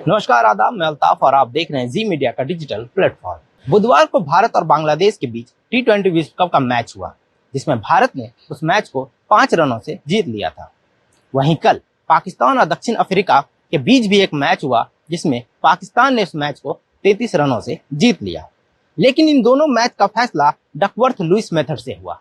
नमस्कार, आदाब। मैं अल्ताफ और आप देख रहे हैं जी मीडिया का डिजिटल प्लेटफॉर्म। बुधवार को भारत और बांग्लादेश के बीच T20 विश्व कप का मैच हुआ, जिसमें भारत ने उस मैच को 5 रनों से जीत लिया था। वहीं कल पाकिस्तान और दक्षिण अफ्रीका के बीच भी एक मैच हुआ, जिसमें पाकिस्तान ने उस मैच को 33 रनों से जीत लिया। लेकिन इन दोनों मैच का फैसला डकवर्थ लुईस मेथड से हुआ।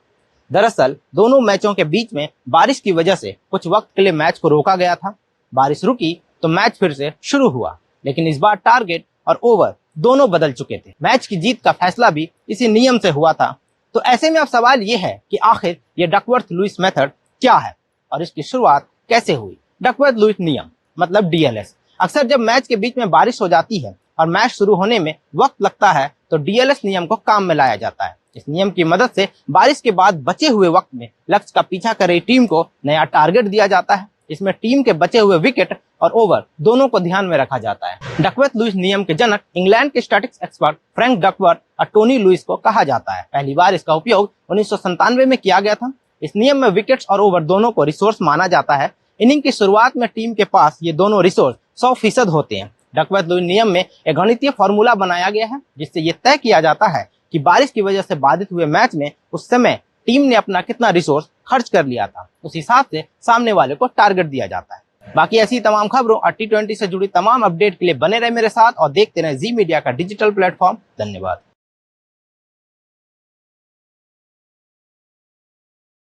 दरअसल दोनों मैचों के बीच में बारिश की वजह से कुछ वक्त के लिए मैच को रोका गया था। बारिश रुकी तो मैच फिर से शुरू हुआ, लेकिन इस बार टारगेट और ओवर दोनों बदल चुके थे। मैच की जीत का फैसला भी इसी नियम से हुआ था। तो ऐसे में अब सवाल ये है कि आखिर ये डकवर्थ लुईस मेथड क्या है और इसकी शुरुआत कैसे हुई। डकवर्थ लुईस नियम मतलब DLS। अक्सर जब मैच के बीच में बारिश हो जाती है और मैच शुरू होने में वक्त लगता है तो DLS नियम को काम में लाया जाता है। इस नियम की मदद से बारिश के बाद बचे हुए वक्त में लक्ष्य का पीछा कर रही टीम को नया टारगेट दिया जाता है। इसमें टीम के बचे हुए विकेट और ओवर दोनों को ध्यान में रखा जाता है। डकवर्थ लुईस नियम के जनक इंग्लैंड के स्टैटिक्स एक्सपर्ट फ्रैंक डकवर्थ और टोनी लुईस को कहा जाता है। पहली बार इसका उपयोग 1997 में किया गया था। इस नियम में विकेट्स और ओवर दोनों को रिसोर्स माना जाता है। इनिंग की शुरुआत में टीम के पास ये दोनों रिसोर्स 100% होते हैं। डकवर्थ लुईस नियम में एक गणितीय फॉर्मूला बनाया गया है, जिससे ये तय किया जाता है कि बारिश की वजह से बाधित हुए मैच में उस समय टीम ने अपना कितना रिसोर्स खर्च कर लिया था। उस हिसाब से सामने वाले को टारगेट दिया जाता है। बाकी ऐसी तमाम खबरों और T20 से जुड़ी तमाम अपडेट के लिए बने रहे मेरे साथ और देखते रहे जी मीडिया का डिजिटल प्लेटफॉर्म। धन्यवाद।